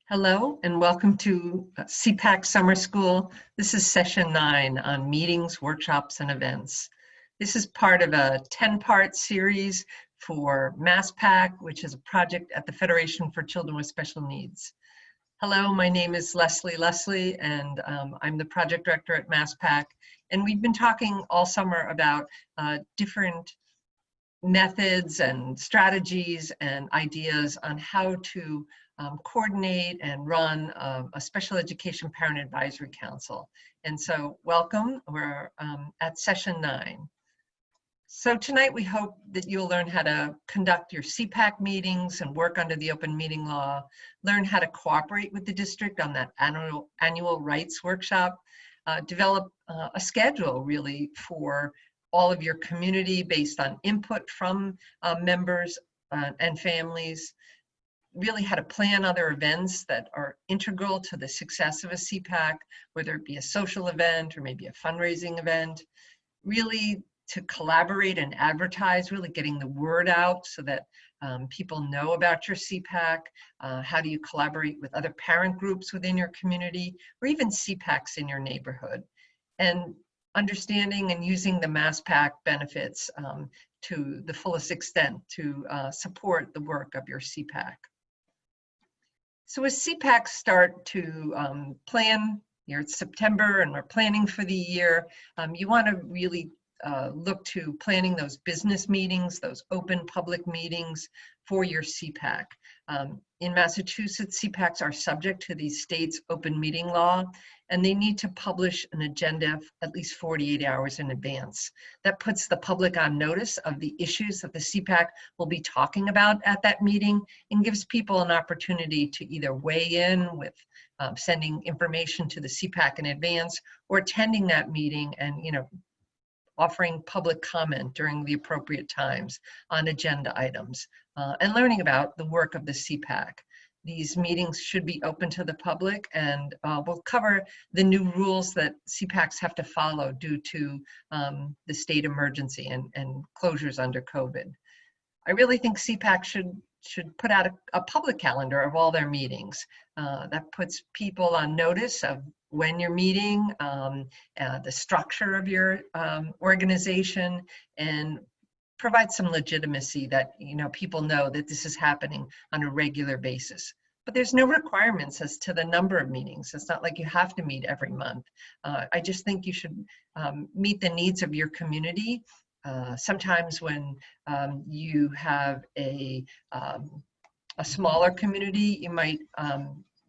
Hello and welcome to SEPAC Summer School. This is session 9 on meetings, workshops, and events. This is part of a 10-part series for MassPAC, which is a project at the Federation for Children with Special Needs. Hello, my name is Leslie, and I'm the project director at MassPAC. And we've been talking all summer about different methods and strategies and ideas on how to coordinate and run a special education parent advisory council. And so welcome, we're at session 9. So tonight we hope that you'll learn how to conduct your SEPAC meetings and work under the open meeting law, learn how to cooperate with the district on that annual rights workshop, develop a schedule really for all of your community based on input from members and families, really how to plan other events that are integral to the success of a SEPAC, whether it be a social event or maybe a fundraising event, really to collaborate and advertise, really getting the word out so that people know about your SEPAC. How do you collaborate with other parent groups within your community or even SEPACs in your neighborhood? And understanding and using the MassPAC benefits to the fullest extent to support the work of your SEPAC. So as SEPACs start to plan, it's September and we're planning for the year, you want to really look to planning those business meetings, those open public meetings for your SEPAC. In Massachusetts, SEPACs are subject to the state's open meeting law, and they need to publish an agenda at least 48 hours in advance. That puts the public on notice of the issues that the SEPAC will be talking about at that meeting and gives people an opportunity to either weigh in with sending information to the SEPAC in advance or attending that meeting and, offering public comment during the appropriate times on agenda items and learning about the work of the SEPAC. These meetings should be open to the public, and we'll cover the new rules that SEPACs have to follow due to the state emergency and closures under COVID. I really think SEPAC should put out a public calendar of all their meetings. That puts people on notice of when you're meeting, the structure of your organization, and provide some legitimacy that people know that this is happening on a regular basis. But there's no requirements as to the number of meetings. It's not like you have to meet every month. I just think you should meet the needs of your community. Sometimes when you have a smaller community, you might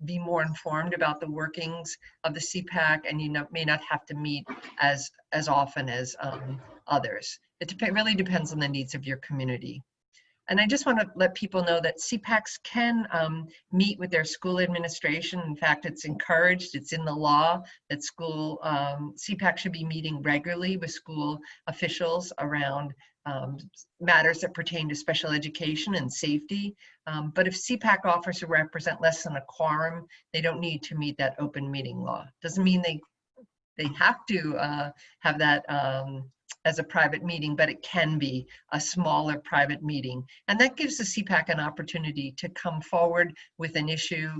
be more informed about the workings of the SEPAC, and you may not have to meet as often as others. It really depends on the needs of your community. And I just want to let people know that SEPACs can meet with their school administration. In fact, it's encouraged, it's in the law that SEPAC should be meeting regularly with school officials around matters that pertain to special education and safety. But if SEPAC offers represent less than a quorum, they don't need to meet that open meeting law. Doesn't mean they have to have that as a private meeting, but it can be a smaller private meeting. And that gives the SEPAC an opportunity to come forward with an issue,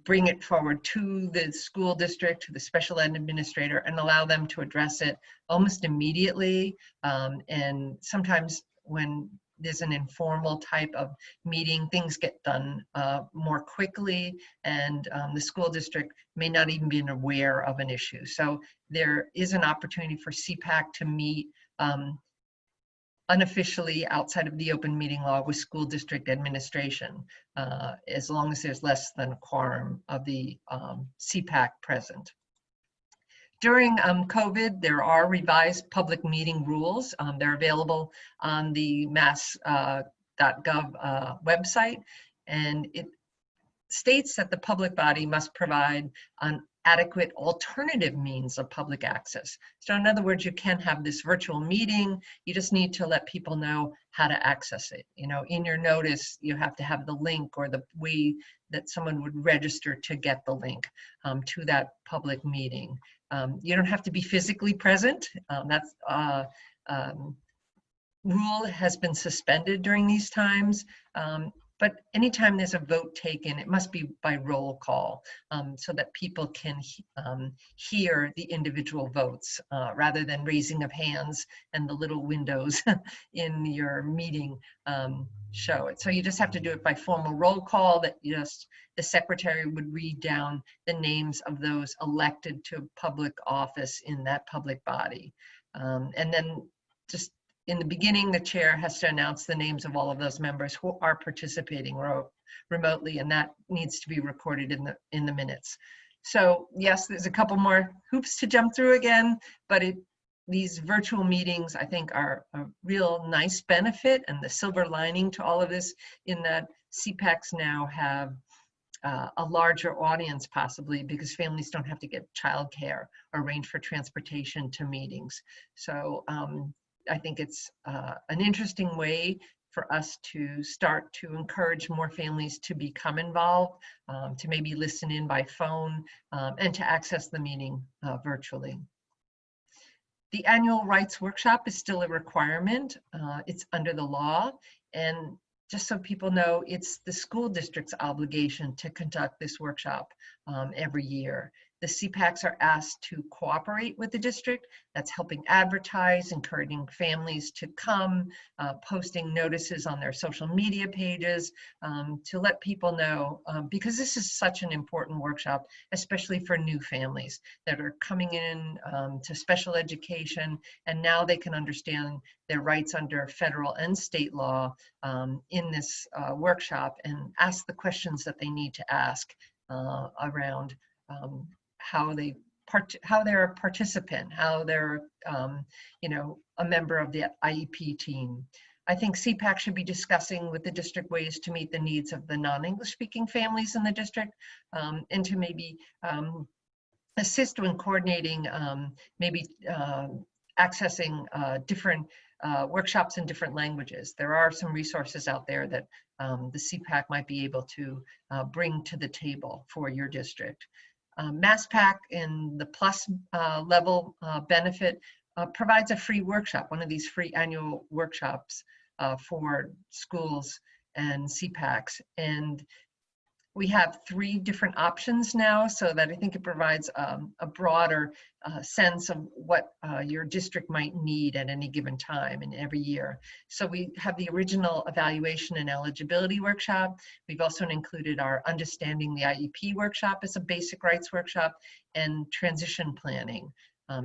bring it forward to the school district, to the special ed administrator, and allow them to address it almost immediately. And sometimes when there's an informal type of meeting, things get done more quickly, and the school district may not even be aware of an issue. So there is an opportunity for SEPAC to meet unofficially outside of the open meeting law with school district administration, as long as there's less than a quorum of the SEPAC present. During COVID, there are revised public meeting rules. They're available on the mass.gov website, and it states that the public body must provide an adequate alternative means of public access. So in other words, you can have this virtual meeting, you just need to let people know how to access it. In your notice, you have to have the link or the way that someone would register to get the link to that public meeting. You don't have to be physically present. That's rule has been suspended during these times. But anytime there's a vote taken, it must be by roll call, so that people can hear the individual votes rather than raising of hands and the little windows in your meeting show it. So you just have to do it by formal roll call, that the secretary would read down the names of those elected to public office in that public body. And then just in the beginning, the chair has to announce the names of all of those members who are participating remotely, and that needs to be recorded in the minutes. So yes, there's a couple more hoops to jump through again, but these virtual meetings, I think, are a real nice benefit, and the silver lining to all of this, in that SEPACs now have a larger audience, possibly because families don't have to get childcare or arrange for transportation to meetings. So I think it's an interesting way for us to start to encourage more families to become involved, to maybe listen in by phone, and to access the meeting virtually. The annual rights workshop is still a requirement. It's under the law, and just so people know, it's the school district's obligation to conduct this workshop every year. The SEPACs are asked to cooperate with the district. That's helping advertise, encouraging families to come, posting notices on their social media pages to let people know, because this is such an important workshop, especially for new families that are coming in to special education, and now they can understand their rights under federal and state law in this workshop, and ask the questions that they need to ask around how they're a participant, how they're a member of the IEP team. I think SEPAC should be discussing with the district ways to meet the needs of the non-English speaking families in the district, and to maybe assist in coordinating, maybe accessing different workshops in different languages. There are some resources out there that the SEPAC might be able to bring to the table for your district. MassPAC in the plus level benefit provides a free workshop, one of these free annual workshops for schools and SEPACs. And we have 3 different options now, so that I think it provides a broader sense of what your district might need at any given time and every year. So we have the original evaluation and eligibility workshop. We've also included our understanding the IEP workshop as a basic rights workshop, and transition planning,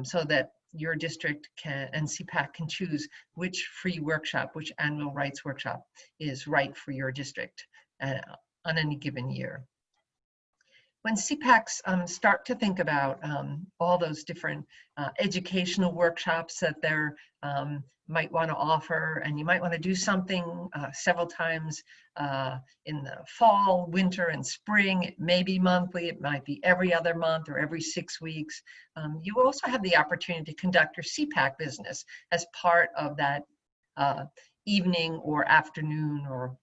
so that your district and SEPAC can choose which free workshop, which annual rights workshop is right for your district on any given year. When SEPACs start to think about all those different educational workshops that they might want to offer, and you might want to do something several times in the fall, winter, and spring. It may be monthly, it might be every other month or every 6 weeks. You also have the opportunity to conduct your SEPAC business as part of that evening or afternoon, or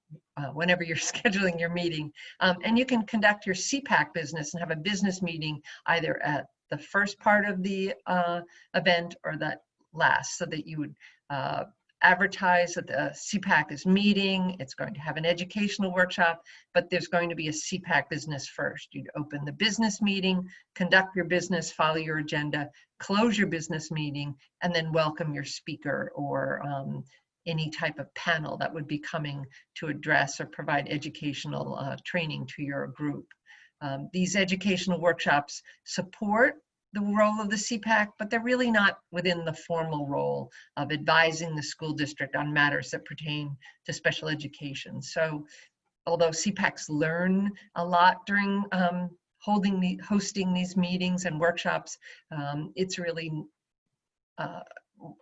whenever you're scheduling your meeting. And you can conduct your SEPAC business and have a business meeting either at the first part of the event or that last, so that you would advertise that the SEPAC is meeting. It's going to have an educational workshop, but there's going to be a SEPAC business first. You'd open the business meeting, conduct your business, follow your agenda, close your business meeting, and then welcome your speaker or any type of panel that would be coming to address or provide educational training to your group. These educational workshops support the role of the SEPAC, but they're really not within the formal role of advising the school district on matters that pertain to special education. So although SEPACs learn a lot during hosting these meetings and workshops, it's really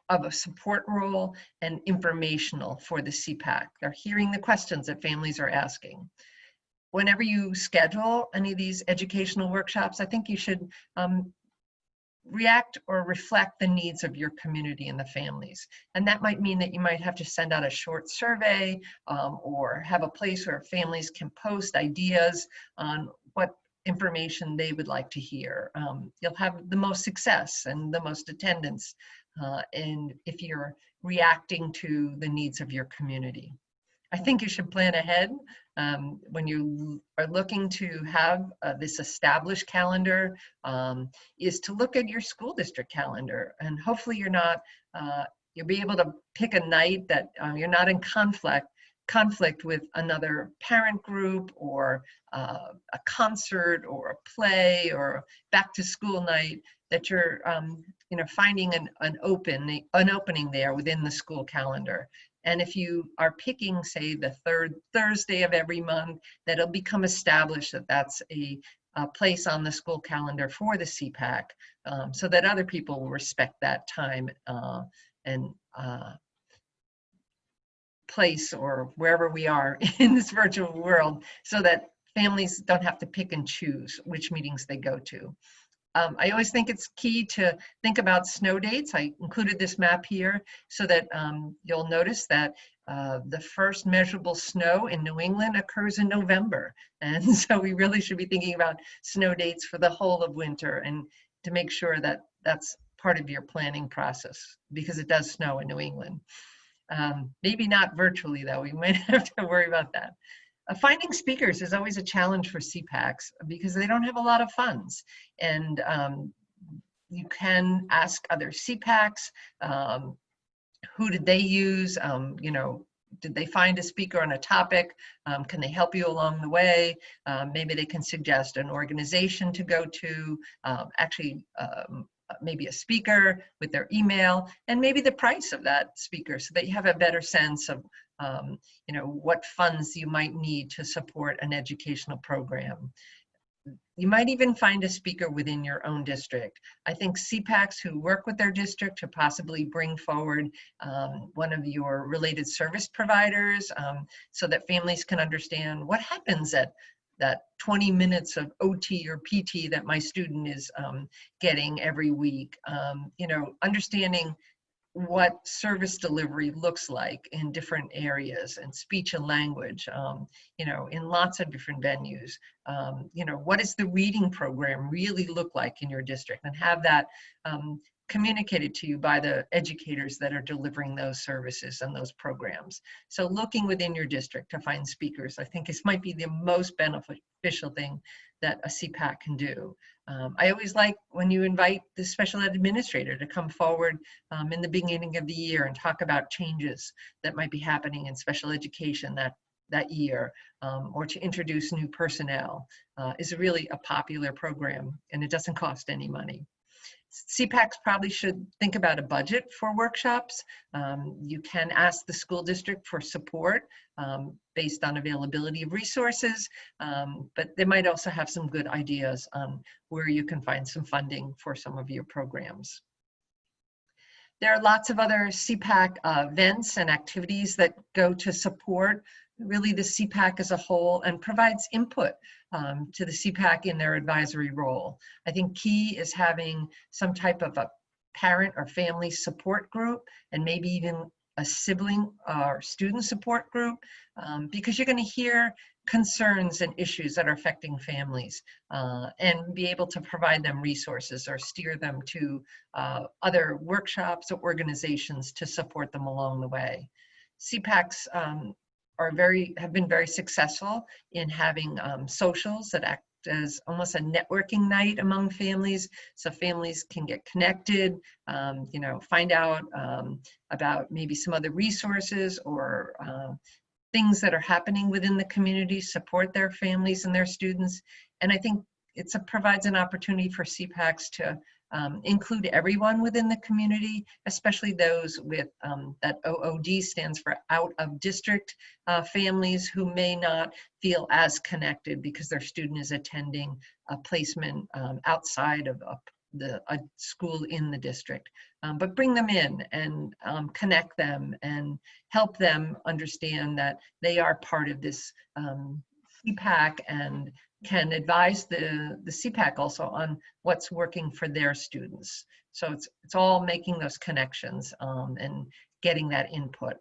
of a support role and informational for the SEPAC. They're hearing the questions that families are asking. Whenever you schedule any of these educational workshops, I think you should react or reflect the needs of your community and the families. And that might mean that you might have to send out a short survey or have a place where families can post ideas on what information they would like to hear. You'll have the most success and the most attendance and if you're reacting to the needs of your community. I think you should plan ahead when you are looking to have this established calendar, is to look at your school district calendar, and hopefully you'll be able to pick a night that you're not in conflict with another parent group, or a concert or a play or back to school night, that you're finding an opening there within the school calendar. And if you are picking, say, the third Thursday of every month, that it'll become established that that's a place on the school calendar for the SEPAC, so that other people will respect that time and place, or wherever we are in this virtual world, so that families don't have to pick and choose which meetings they go to. I always think it's key to think about snow dates. I included this map here so that you'll notice that the first measurable snow in New England occurs in November. And so we really should be thinking about snow dates for the whole of winter, and to make sure that that's part of your planning process, because it does snow in New England. Maybe not virtually, though. We might have to worry about that. Finding speakers is always a challenge for SEPACs because they don't have a lot of funds. And you can ask other SEPACs, who did they use? Did they find a speaker on a topic? Can they help you along the way? Maybe they can suggest an organization to go to, maybe a speaker with their email, and maybe the price of that speaker, so that you have a better sense of what funds you might need to support an educational program. You might even find a speaker within your own district. I think SEPACs who work with their district to possibly bring forward one of your related service providers, so that families can understand what happens at that 20 minutes of OT or PT that my student is getting every week. Understanding what service delivery looks like in different areas, and speech and language, in lots of different venues. What does the reading program really look like in your district, and have that communicated to you by the educators that are delivering those services and those programs. So looking within your district to find speakers, I think this might be the most beneficial thing that a SEPAC can do. I always like when you invite the special ed administrator to come forward in the beginning of the year and talk about changes that might be happening in special education that year, or to introduce new personnel, is really a popular program, and it doesn't cost any money. SEPACs probably should think about a budget for workshops. You can ask the school district for support based on availability of resources, but they might also have some good ideas on where you can find some funding for some of your programs. There are lots of other SEPAC events and activities that go to support really the SEPAC as a whole, and provides input to the SEPAC in their advisory role. I think key is having some type of a parent or family support group, and maybe even a sibling or student support group, because you're going to hear concerns and issues that are affecting families, and be able to provide them resources or steer them to other workshops or organizations to support them along the way. SEPACs have been very successful in having socials that act as almost a networking night among families, so families can get connected, find out about maybe some other resources or things that are happening within the community, support their families and their students. And I think it provides an opportunity for SEPACs to include everyone within the community, especially those with that OOD stands for out of district families, who may not feel as connected because their student is attending a placement outside of a school in the district. But bring them in and connect them and help them understand that they are part of this SEPAC, and can advise the SEPAC also on what's working for their students. So it's all making those connections and getting that input.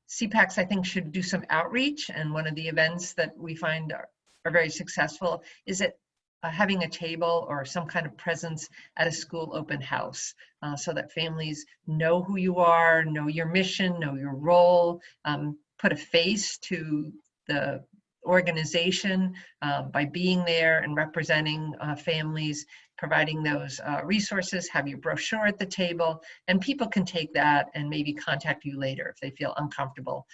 SEPACs, I think, should do some outreach, and one of the events that we find are very successful is having a table or some kind of presence at a school open house, so that families know who you are, know your mission, know your role, put a face to the organization by being there and representing families, providing those resources, have your brochure at the table, and people can take that and maybe contact you later if they feel uncomfortable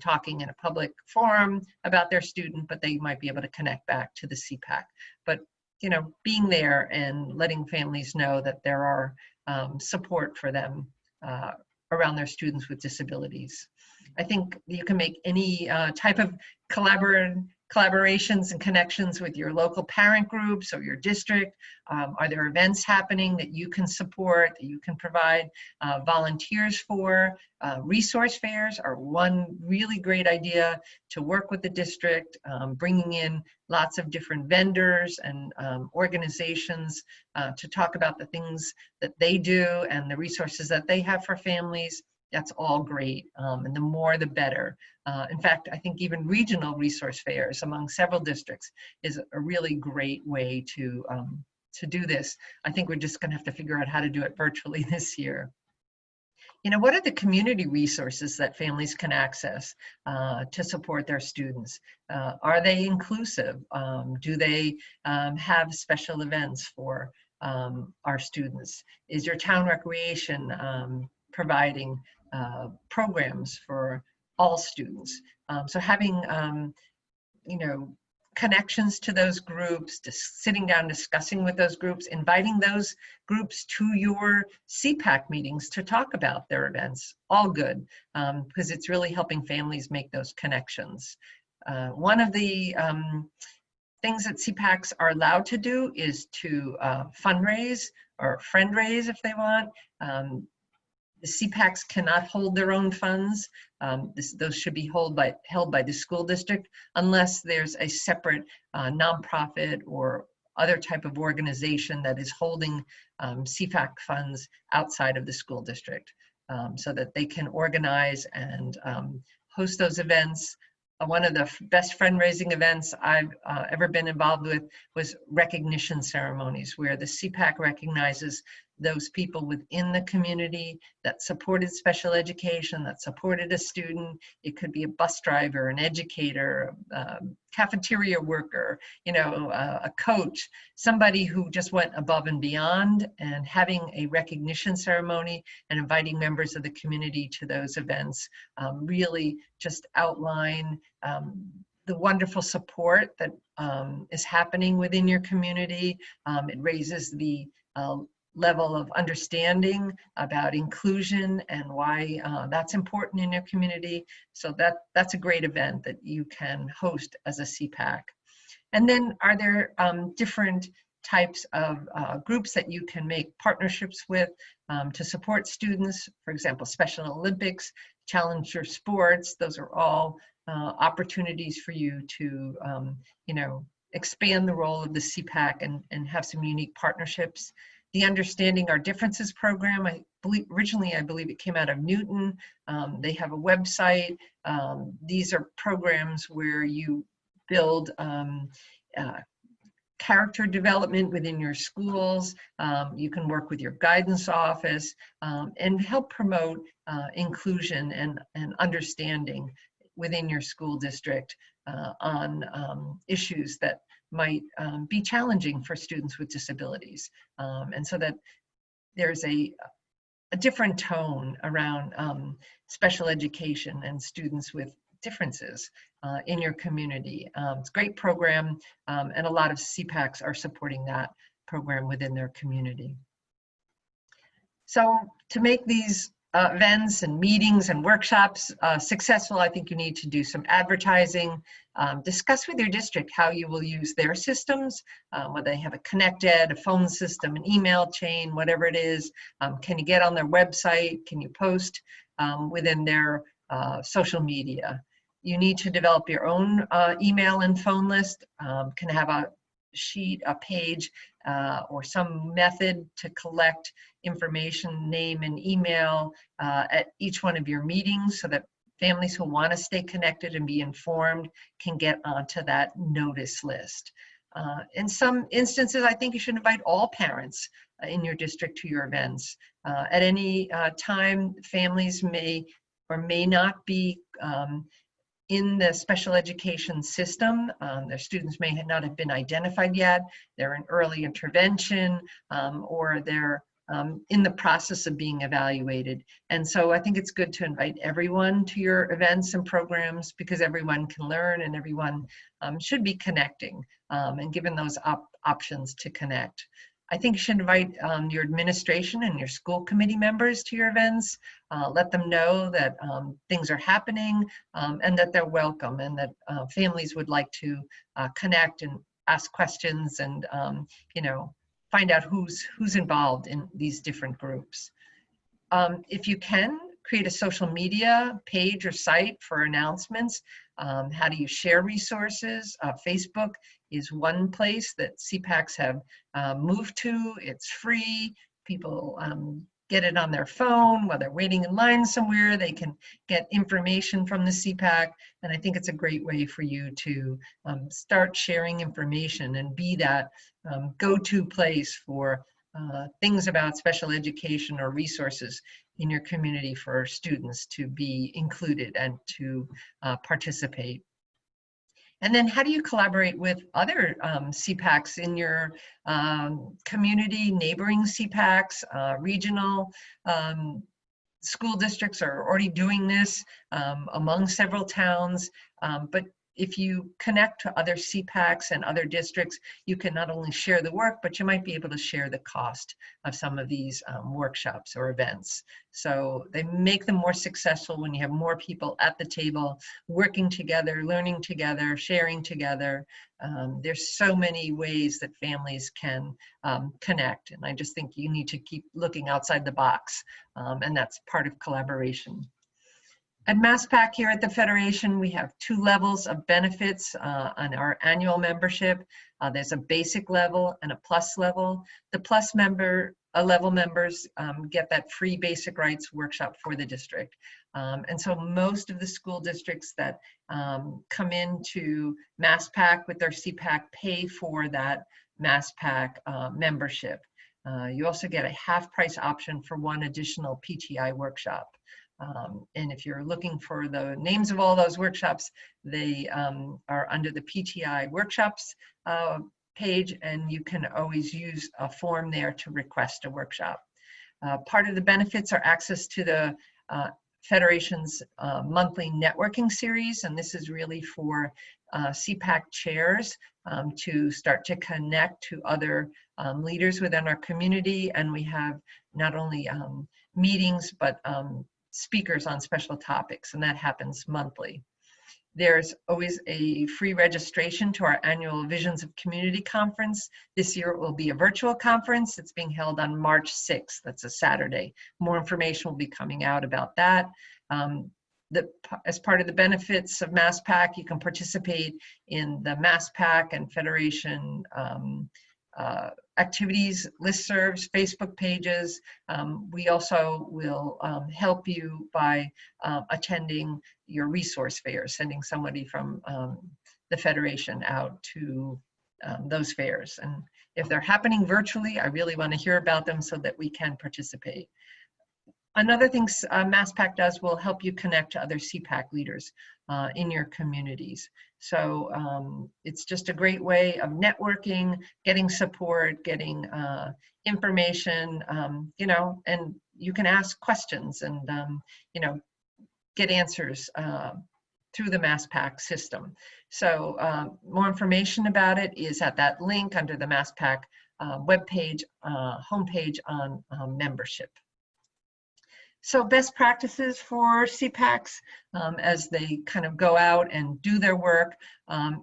talking in a public forum about their student, but they might be able to connect back to the SEPAC. But being there and letting families know that there are support for them around their students with disabilities. I think you can make any type of collaborations and connections with your local parent groups or your district. Are there events happening that you can support, that you can provide volunteers for? Resource fairs are one really great idea to work with the district, bringing in lots of different vendors and organizations to talk about the things that they do and the resources that they have for families. That's all great, and the more the better. In fact, I think even regional resource fairs among several districts is a really great way to do this. I think we're just going to have to figure out how to do it virtually this year. What are the community resources that families can access to support their students? Are they inclusive? Do they have special events for our students? Is your town recreation providing programs for all students? So having, connections to those groups, just sitting down, discussing with those groups, inviting those groups to your SEPAC meetings to talk about their events, all good, because it's really helping families make those connections. One of the things that SEPACs are allowed to do is to fundraise or friend raise if they want. The SEPACs cannot hold their own funds. Those should be held by the school district unless there's a separate nonprofit or other type of organization that is holding SEPAC funds outside of the school district, so that they can organize and host those events. One of the best fundraising events I've ever been involved with was recognition ceremonies, where the SEPAC recognizes those people within the community that supported special education, that supported a student. It could be a bus driver, an educator, cafeteria worker, a coach, somebody who just went above and beyond, and having a recognition ceremony and inviting members of the community to those events really just outline the wonderful support that is happening within your community. It raises the level of understanding about inclusion and why that's important in your community. So that's a great event that you can host as a SEPAC. And then are there different types of groups that you can make partnerships with to support students? For example, Special Olympics, Challenger Sports, those are all opportunities for you to expand the role of the SEPAC and have some unique partnerships. The Understanding Our Differences program, originally I believe it came out of Newton. They have a website. These are programs where you build character development within your schools. You can work with your guidance office and help promote inclusion and understanding within your school district on issues that might be challenging for students with disabilities. And so that there's a different tone around special education and students with differences in your community. It's a great program, and a lot of SEPACs are supporting that program within their community. So to make these events and meetings and workshops successful, I think you need to do some advertising. Discuss with your district how you will use their systems, whether they have a ConnectEd, a phone system, an email chain, whatever it is. Can you get on their website? Can you post within their social media? You need to develop your own email and phone list. Can have a sheet, a page, or some method to collect information, name and email at each one of your meetings, so that families who want to stay connected and be informed can get onto that notice list. In some instances, I think you should invite all parents in your district to your events. At any time, families may or may not be in the special education system. Their students may not have been identified yet. They're in early intervention, or they're in the process of being evaluated. And so I think it's good to invite everyone to your events and programs, because everyone can learn and everyone should be connecting and given those options to connect. I think you should invite your administration and your school committee members to your events. Let them know that things are happening and that they're welcome, and that families would like to connect and ask questions and find out who's involved in these different groups. If you can, create a social media page or site for announcements. How do you share resources? Facebook is one place that SEPACs have moved to. It's free. People get it on their phone while they're waiting in line somewhere. They can get information from the SEPAC, and I think it's a great way for you to start sharing information and be that go-to place for things about special education or resources in your community for students to be included and to participate. And then how do you collaborate with other SEPACs in your community, neighboring SEPACs, regional school districts are already doing this among several towns, but if you connect to other SEPACs and other districts, you can not only share the work, but you might be able to share the cost of some of these workshops or events. So they make them more successful when you have more people at the table, working together, learning together, sharing together. There's so many ways that families can connect, and I just think you need to keep looking outside the box, and that's part of collaboration. At MassPAC here at the Federation, we have 2 levels of benefits on our annual membership. There's a basic level and a plus level. The plus level members get that free basic rights workshop for the district. And so most of the school districts that come into MassPAC with their SEPAC pay for that MassPAC membership. You also get a half-price option for 1 additional PTI workshop. And if you're looking for the names of all those workshops, they are under the PTI workshops page, and you can always use a form there to request a workshop. Part of the benefits are access to the Federation's monthly networking series, and this is really for SEPAC chairs to start to connect to other leaders within our community. And we have not only meetings, but speakers on special topics, and that happens monthly. There's always a free registration to our annual Visions of Community Conference. This year it will be a virtual conference. It's being held on March 6th. That's a Saturday. More information will be coming out about that. As part of the benefits of MassPAC, you can participate in the MassPAC and Federation activities, listservs, Facebook pages. We also will help you by attending your resource fairs, sending somebody from the Federation out to those fairs. And if they're happening virtually, I really want to hear about them so that we can participate. Another thing MassPAC does will help you connect to other SEPAC leaders in your communities. So it's just a great way of networking, getting support, getting information, and you can ask questions and, get answers through the MassPAC system. So more information about it is at that link under the MassPAC webpage, homepage on membership. So best practices for SEPACs as they kind of go out and do their work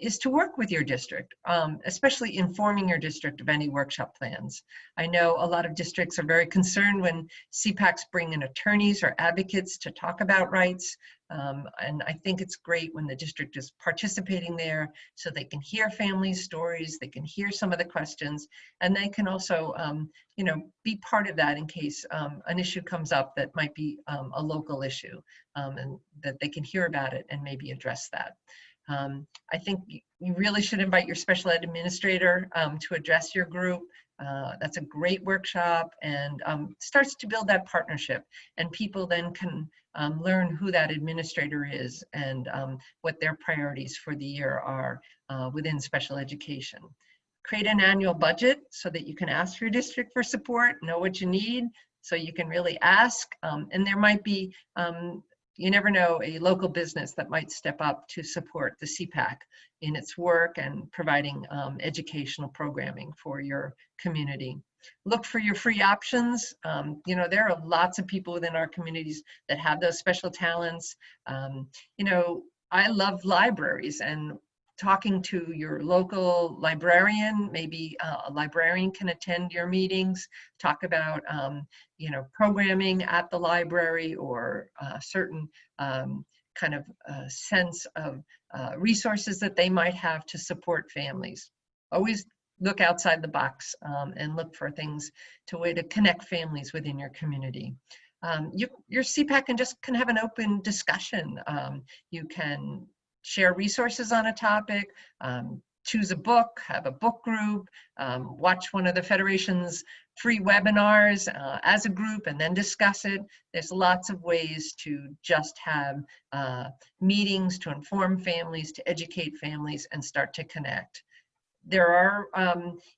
is to work with your district, especially informing your district of any workshop plans. I know a lot of districts are very concerned when SEPACs bring in attorneys or advocates to talk about rights. And I think it's great when the district is participating there so they can hear families' stories, they can hear some of the questions, and they can also be part of that in case an issue comes up that might be a local issue, and that they can hear about it and maybe address that. I think you really should invite your special ed administrator to address your group. That's a great workshop and starts to build that partnership, and people then can learn who that administrator is and what their priorities for the year are within special education. Create an annual budget so that you can ask your district for support, know what you need, so you can really ask. And there might be, you never know, a local business that might step up to support the SEPAC in its work and providing educational programming for your community. Look for your free options. You know, there are lots of people within our communities that have those special talents. You know, I love libraries, and talking to your local librarian, maybe a librarian can attend your meetings, talk about, you know, programming at the library or certain kind of sense of resources that they might have to support families. Always look outside the box and look for things to way to connect families within your community. Your SEPAC can have an open discussion. You can share resources on a topic, choose a book, have a book group, watch one of the Federation's free webinars as a group and then discuss it. There's lots of ways to just have meetings to inform families, to educate families, and start to connect. There are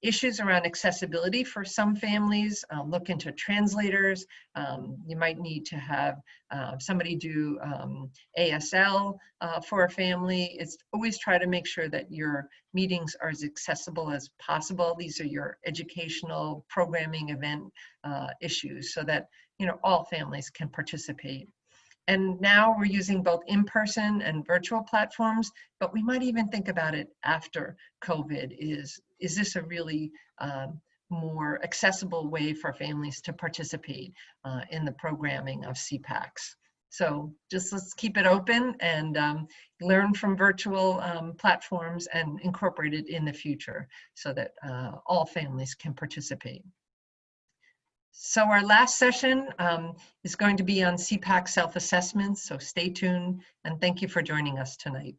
issues around accessibility for some families. Look into translators. You might need to have somebody do ASL for a family. It's always try to make sure that your meetings are as accessible as possible. These are your educational programming event issues so that, you know, all families can participate. And now we're using both in-person and virtual platforms, but we might even think about it after COVID. Is this a really more accessible way for families to participate in the programming of SEPACs? So just let's keep it open and learn from virtual platforms and incorporate it in the future so that all families can participate. So our last session is going to be on SEPAC self-assessment, so stay tuned and thank you for joining us tonight.